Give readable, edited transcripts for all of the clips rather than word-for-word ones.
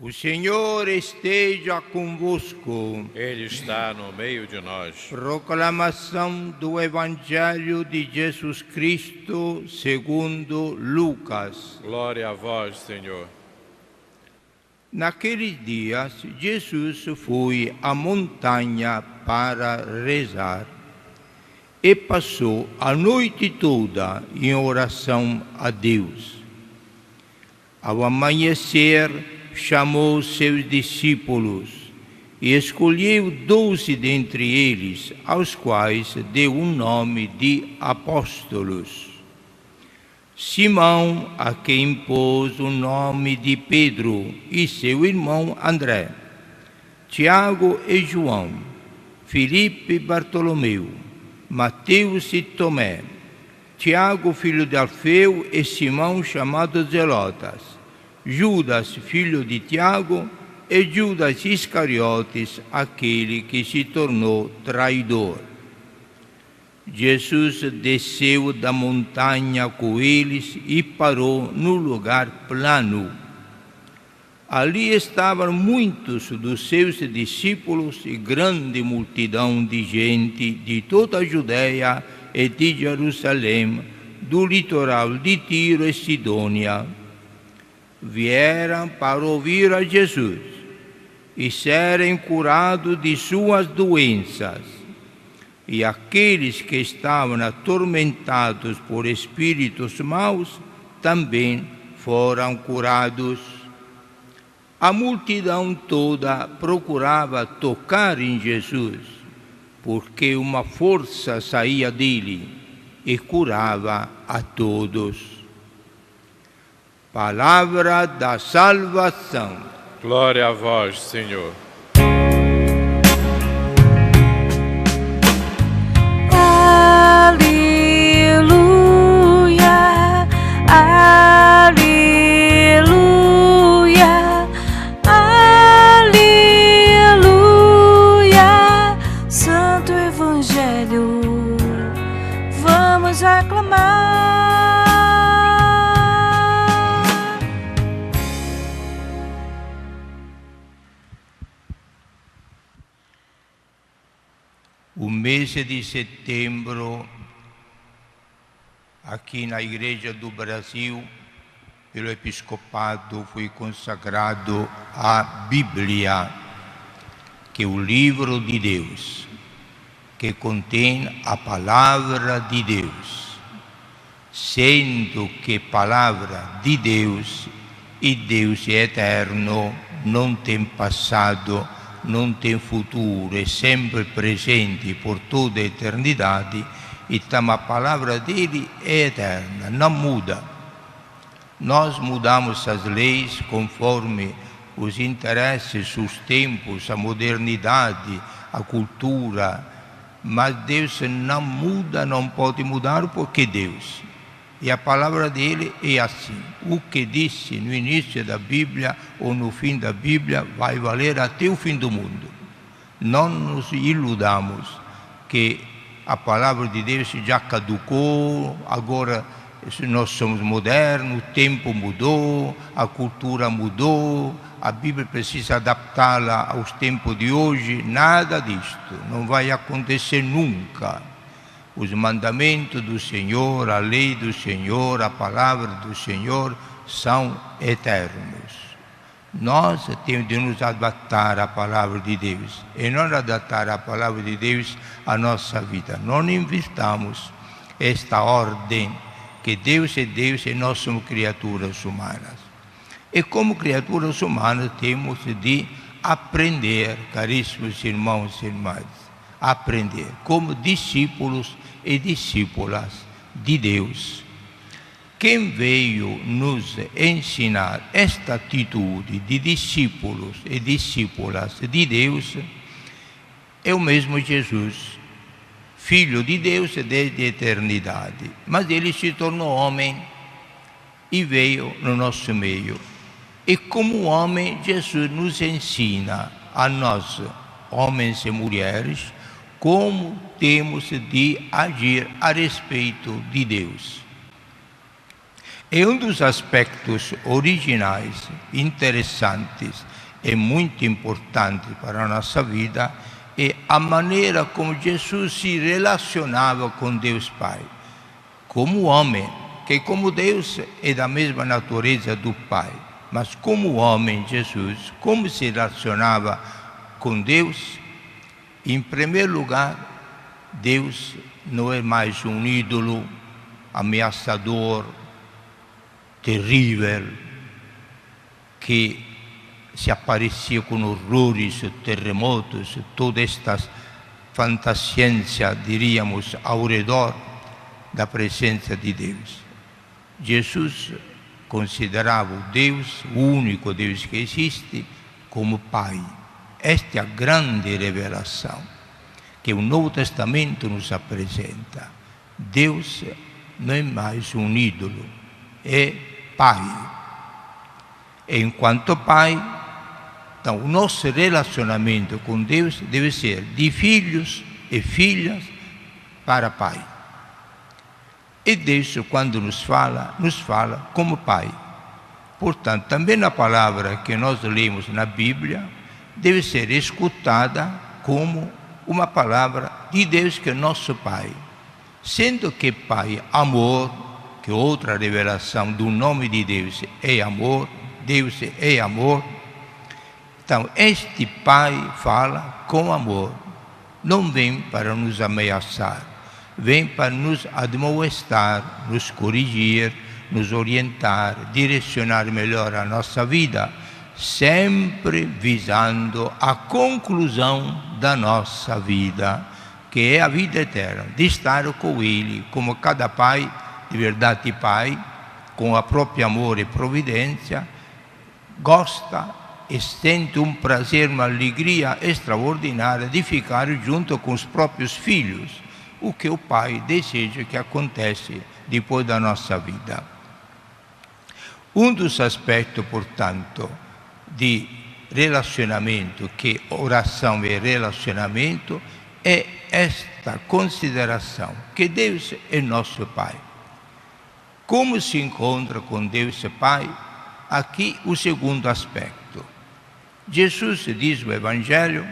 O Senhor esteja convosco. Ele está no meio de nós. Proclamação do Evangelho de Jesus Cristo segundo Lucas. Glória a vós, Senhor. Naqueles dias, Jesus foi à montanha para rezar e passou a noite toda em oração a Deus. Ao amanhecer, chamou seus discípulos e escolheu 12 dentre eles, aos quais deu o nome de apóstolos. Simão, a quem pôs o nome de Pedro, e seu irmão André, Tiago e João, Filipe e Bartolomeu, Mateus e Tomé, Tiago, filho de Alfeu, e Simão, chamado Zelotas, Judas, filho de Tiago, e Judas Iscariotes, aquele que se tornou traidor. Jesus desceu da montanha com eles e parou no lugar plano. Ali estavam muitos dos seus discípulos e grande multidão de gente de toda a Judeia e de Jerusalém, do litoral de Tiro e Sidônia. Vieram para ouvir a Jesus e serem curados de suas doenças. E aqueles que estavam atormentados por espíritos maus também foram curados. A multidão toda procurava tocar em Jesus, porque uma força saía dele e curava a todos. Palavra da salvação. Glória a vós, Senhor. Aleluia, aleluia, aleluia. Santo Evangelho, vamos aclamar. O mês de setembro, aqui na Igreja do Brasil, pelo Episcopado, foi consagrado à Bíblia, que é o livro de Deus, que contém a palavra de Deus, sendo que palavra de Deus e Deus é eterno, não tem passado, não tem futuro, é sempre presente por toda a eternidade. Então a palavra dele é eterna, não muda. Nós mudamos as leis conforme os interesses, os tempos, a modernidade, a cultura, mas Deus não muda, não pode mudar, porque Deus. E a palavra dele é assim. O que disse no início da Bíblia ou no fim da Bíblia vai valer até o fim do mundo. Não nos iludamos que a palavra de Deus já caducou, agora nós somos modernos, o tempo mudou, a cultura mudou, a Bíblia precisa adaptá-la aos tempos de hoje. Nada disto, não vai acontecer nunca. Os mandamentos do Senhor, a lei do Senhor, a palavra do Senhor são eternos. Nós temos de nos adaptar à palavra de Deus e não adaptar a palavra de Deus à nossa vida. Não inventamos esta ordem que Deus é Deus e nós somos criaturas humanas. E como criaturas humanas temos de aprender, caríssimos irmãos e irmãs, aprender como discípulos e discípulas de Deus. Quem veio nos ensinar esta atitude de discípulos e discípulas de Deus é o mesmo Jesus, Filho de Deus desde a eternidade. Mas ele se tornou homem e veio no nosso meio. E como homem, Jesus nos ensina a nós, homens e mulheres, como temos de agir a respeito de Deus. E um dos aspectos originais, interessantes e muito importantes para a nossa vida é a maneira como Jesus se relacionava com Deus Pai. Como homem, que como Deus é da mesma natureza do Pai, mas como homem, Jesus, como se relacionava com Deus? Em primeiro lugar, Deus não é mais um ídolo ameaçador, terrível, que se aparecia com horrores, terremotos, toda esta fantasciência, diríamos, ao redor da presença de Deus. Jesus considerava o Deus, o único Deus que existe, como Pai. Esta é a grande revelação que o Novo Testamento nos apresenta. Deus não é mais um ídolo, é Pai. E enquanto Pai, então o nosso relacionamento com Deus deve ser de filhos e filhas para Pai. E Deus, quando nos fala como Pai. Portanto, também a palavra que nós lemos na Bíblia deve ser escutada como uma palavra de Deus, que é nosso Pai. Sendo que Pai, amor, que outra revelação do nome de Deus é amor, Deus é amor. Então, este Pai fala com amor, não vem para nos ameaçar, vem para nos admoestar, nos corrigir, nos orientar, direcionar melhor a nossa vida, sempre visando a conclusão da nossa vida, que é a vida eterna, de estar com Ele, como cada pai, de verdade Pai, com a própria amor e providência, gosta e sente um prazer, uma alegria extraordinária de ficar junto com os próprios filhos, o que o Pai deseja que aconteça depois da nossa vida. Um dos aspectos, portanto, de relacionamento, que oração é relacionamento, é esta consideração, que Deus é nosso Pai. Como se encontra com Deus Pai? Aqui o segundo aspecto. Jesus, diz o Evangelho,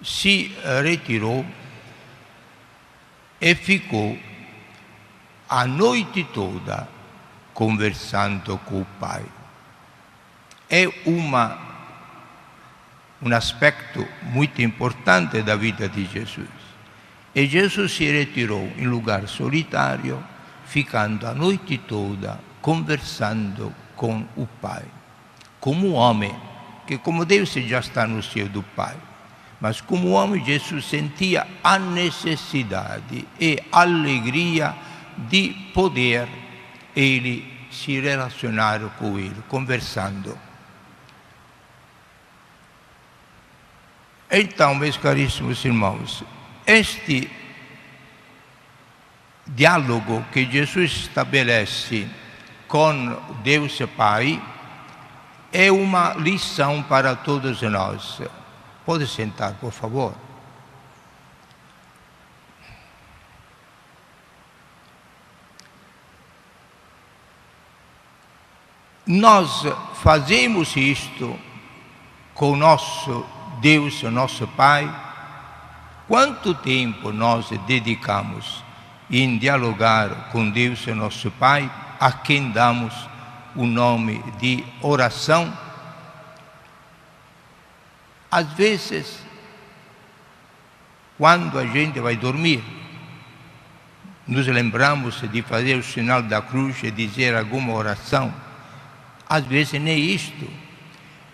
se retirou e ficou a noite toda conversando com o Pai. É um aspecto muito importante da vida de Jesus. E Jesus se retirou em lugar solitário, ficando a noite toda conversando com o Pai. Como homem, que como Deus já está no céu do Pai, mas como homem Jesus sentia a necessidade e a alegria de poder ele se relacionar com ele, conversando. Então, meus caríssimos irmãos, este diálogo que Jesus estabelece com Deus Pai é uma lição para todos nós. Pode sentar, por favor. Nós fazemos isto com o nosso Deus, o nosso Pai. Quanto tempo nós dedicamos em dialogar com Deus, o nosso Pai, a quem damos o nome de oração? Às vezes, quando a gente vai dormir, nos lembramos de fazer o sinal da cruz e dizer alguma oração. Às vezes nem isto.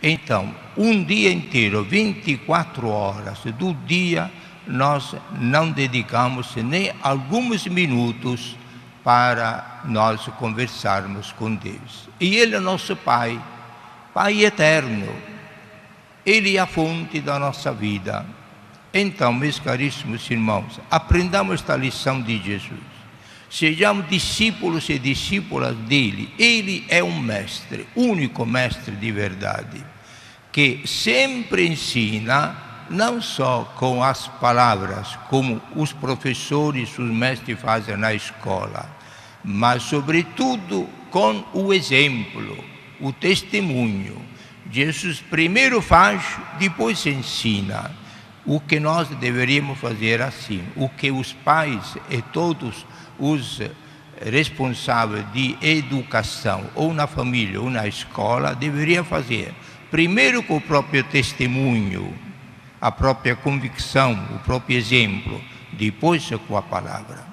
Então, um dia inteiro, 24 horas do dia, nós não dedicamos nem alguns minutos para nós conversarmos com Deus. E Ele é nosso Pai, Pai eterno. Ele é a fonte da nossa vida. Então, meus caríssimos irmãos, aprendamos esta lição de Jesus. Sejamos discípulos e discípulas dele. Ele é um mestre, único mestre de verdade, que sempre ensina, não só com as palavras, como os professores, os mestres fazem na escola, mas sobretudo com o exemplo, o testemunho. Jesus primeiro faz, depois ensina. O que nós deveríamos fazer assim, o que os pais e todos os responsáveis de educação, ou na família ou na escola, deveriam fazer. Primeiro com o próprio testemunho, a própria convicção, o próprio exemplo, depois com a palavra.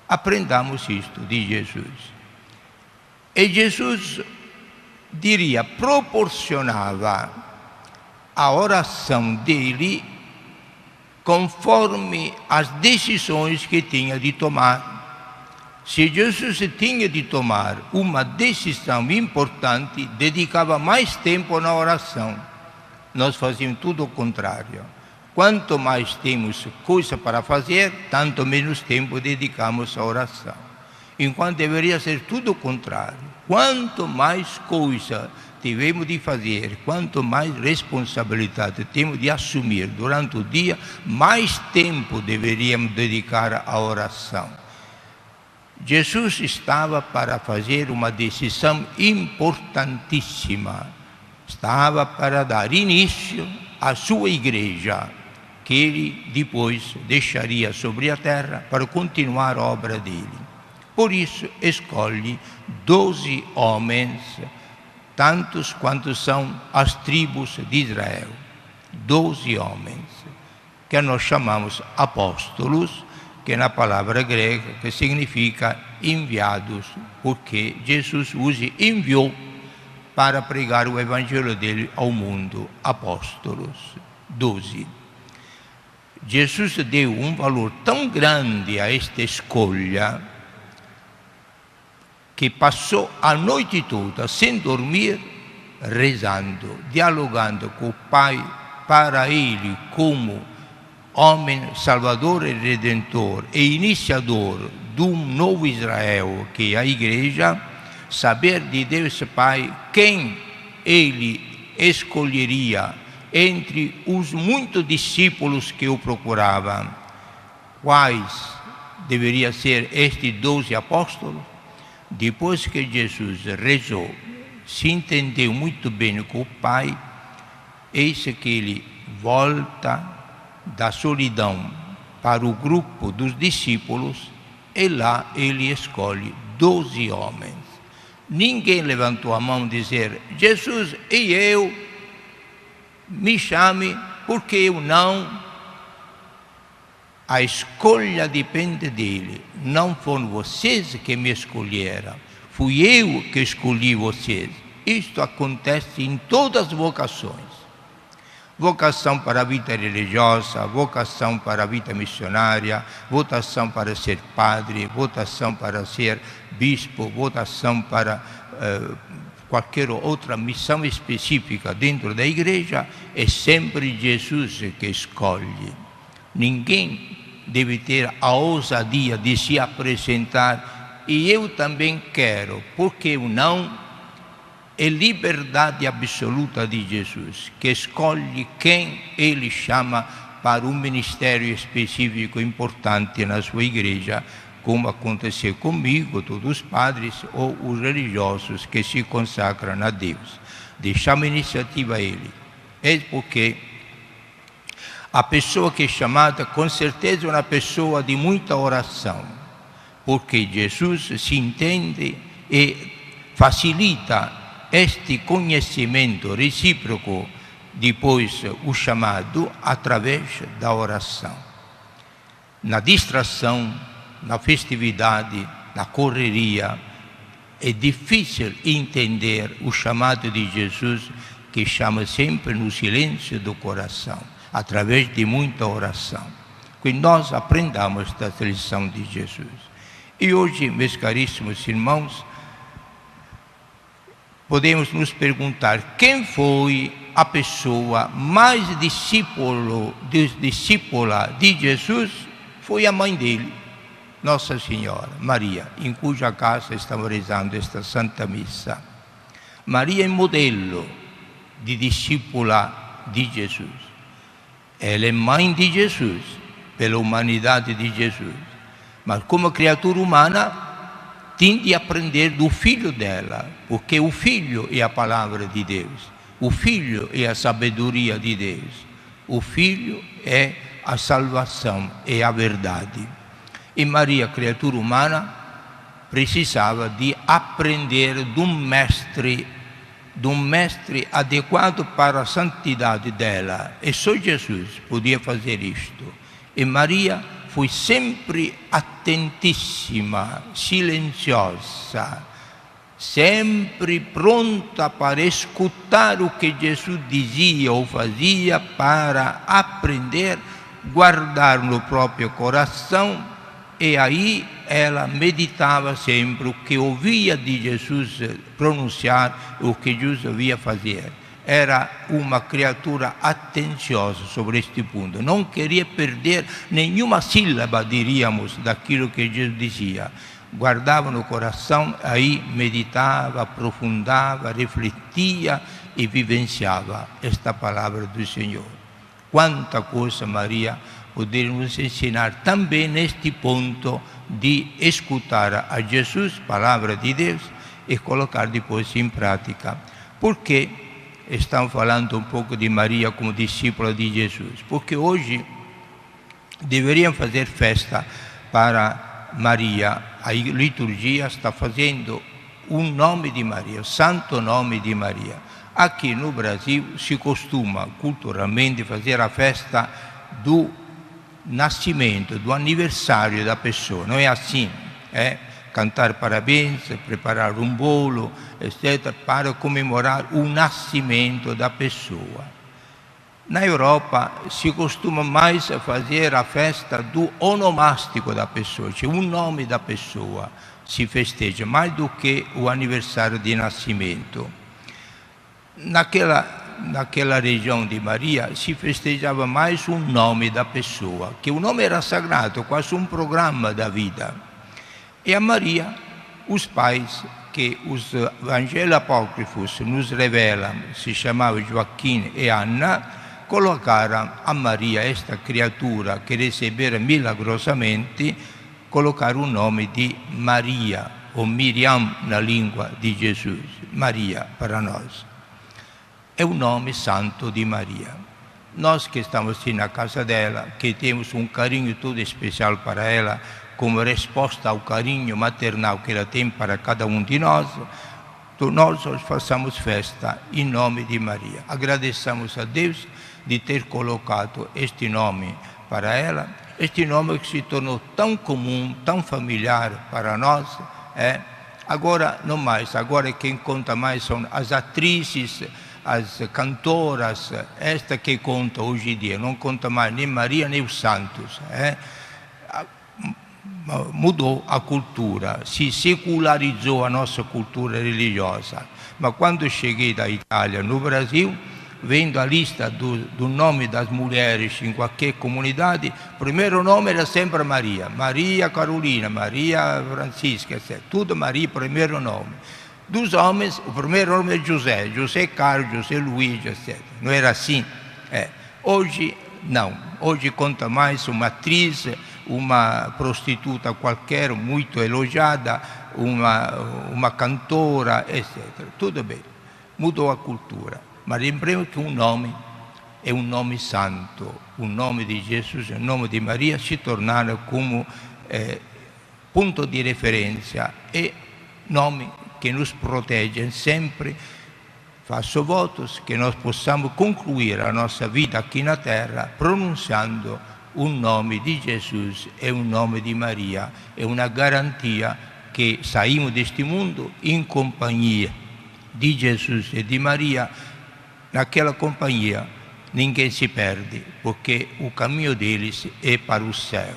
Aprendamos isto de Jesus. E Jesus, proporcionava a oração dele conforme as decisões que tinha de tomar. Se Jesus tinha de tomar uma decisão importante, dedicava mais tempo na oração. Nós fazíamos tudo o contrário. Quanto mais temos coisa para fazer, tanto menos tempo dedicamos à oração. Enquanto deveria ser tudo o contrário. Quanto mais coisa tivemos de fazer, quanto mais responsabilidade temos de assumir durante o dia, mais tempo deveríamos dedicar à oração. Jesus estava para fazer uma decisão importantíssima. Estava para dar início à sua igreja, que ele depois deixaria sobre a terra para continuar a obra dele. Por isso, escolhe 12 homens, tantos quantos são as tribos de Israel. 12 homens, que nós chamamos apóstolos, que na palavra grega que significa enviados, porque Jesus os enviou para pregar o evangelho dele ao mundo. Apóstolos, 12. Jesus deu um valor tão grande a esta escolha que passou a noite toda sem dormir, rezando, dialogando com o Pai, para ele como homem salvador e redentor e iniciador de um novo Israel, que é a igreja, saber de Deus Pai quem ele escolheria entre os muitos discípulos que o procuravam. Quais deveriam ser estes 12 apóstolos? Depois que Jesus rezou, se entendeu muito bem com o Pai, eis que ele volta da solidão para o grupo dos discípulos, e lá ele escolhe 12 homens. Ninguém levantou a mão e dizer: Jesus, e eu? Me chame, porque eu não. A escolha depende dele. Não foram vocês que me escolheram, fui eu que escolhi vocês. Isto acontece em todas as vocações. Vocação para a vida religiosa, vocação para a vida missionária, vocação para ser padre, vocação para ser bispo, vocação para qualquer outra missão específica dentro da igreja, é sempre Jesus que escolhe. Ninguém deve ter a ousadia de se apresentar, e eu também quero, porque eu não. É liberdade absoluta de Jesus, que escolhe quem ele chama para um ministério específico importante na sua igreja, como aconteceu comigo, todos os padres ou os religiosos que se consagram a Deus. Deixamos a iniciativa a ele. É porque a pessoa que é chamada, com certeza, é uma pessoa de muita oração, porque Jesus se entende e facilita este conhecimento recíproco, depois o chamado, através da oração. Na distração, na festividade, na correria, é difícil entender o chamado de Jesus, que chama sempre no silêncio do coração, através de muita oração. Que nós aprendamos esta lição de Jesus. E hoje, meus caríssimos irmãos, podemos nos perguntar: quem foi a pessoa mais discípula de Jesus? Foi a mãe dele, Nossa Senhora, Maria, em cuja casa estamos rezando esta Santa Missa. Maria é modelo de discípula de Jesus. Ela é mãe de Jesus, pela humanidade de Jesus. Mas como criatura humana, tem de aprender do filho dela, porque o filho é a palavra de Deus, o filho é a sabedoria de Deus, o filho é a salvação, é a verdade. E Maria, criatura humana, precisava de aprender de um mestre adequado para a santidade dela. E só Jesus podia fazer isto. E Maria foi sempre atentíssima, silenciosa, sempre pronta para escutar o que Jesus dizia ou fazia, para aprender, guardar no próprio coração. E aí ela meditava sempre o que ouvia de Jesus pronunciar, o que Jesus devia fazer. Era uma criatura atenciosa sobre este ponto. Não queria perder nenhuma sílaba, diríamos, daquilo que Jesus dizia. Guardava no coração, aí meditava, aprofundava, refletia e vivenciava esta palavra do Senhor. Quanta coisa Maria poderia nos ensinar também neste ponto de escutar a Jesus, palavra de Deus, e colocar depois em prática. Porque estamos falando um pouco de Maria como discípula de Jesus? Porque hoje deveriam fazer festa para Maria. A liturgia está fazendo um nome de Maria, o santo nome de Maria. Aqui no Brasil se costuma culturalmente fazer a festa do nascimento, do aniversário da pessoa, não é assim? Cantar parabéns, preparar um bolo, etc., para comemorar o nascimento da pessoa. Na Europa se costuma mais fazer a festa do onomástico da pessoa, cioè o nome da pessoa se festeja mais do que o aniversário de nascimento. Naquela região de Maria se festejava mais o nome da pessoa, que o nome era sagrado, quase um programa da vida. E a Maria, os pais, que os evangelhos apócrifos nos revelam, se chamavam Joaquim e Anna, colocaram a Maria, esta criatura que recebera milagrosamente, colocaram o nome de Maria, ou Miriam na língua de Jesus, Maria para nós. É o nome santo de Maria. Nós que estamos aqui na casa dela, que temos um carinho todo especial para ela, como resposta ao carinho maternal que ela tem para cada um de nós, nós hoje façamos festa em nome de Maria. Agradeçamos a Deus de ter colocado este nome para ela, este nome que se tornou tão comum, tão familiar para nós. Agora não mais, agora quem conta mais são as atrizes, as cantoras, esta que conta hoje em dia, não conta mais nem Maria nem os santos. Mudou a cultura, se secularizou a nossa cultura religiosa. Mas quando cheguei da Itália no Brasil, vendo a lista do nome das mulheres em qualquer comunidade, o primeiro nome era sempre Maria, Maria Carolina, Maria Francisca, etc. Tudo Maria, primeiro nome. Dos homens, o primeiro nome é José, José Carlos, José Luís, etc. Não era assim? Hoje, não. Hoje conta mais uma atriz, uma prostituta qualquer, muito elogiada, uma cantora, etc. Tudo bem, mudou a cultura. Mas lembremos que um nome é um nome santo. O nome de Jesus e o nome de Maria se tornaram como ponto de referência e nome que nos protegem sempre. Faço votos que nós possamos concluir a nossa vida aqui na terra pronunciando o nome de Jesus e o nome de Maria. É uma garantia que saímos deste mundo em companhia de Jesus e de Maria. Naquela companhia ninguém se perde, porque o caminho deles é para o céu.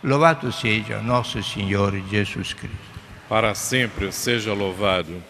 Louvado seja nosso Senhor Jesus Cristo. Para sempre seja louvado.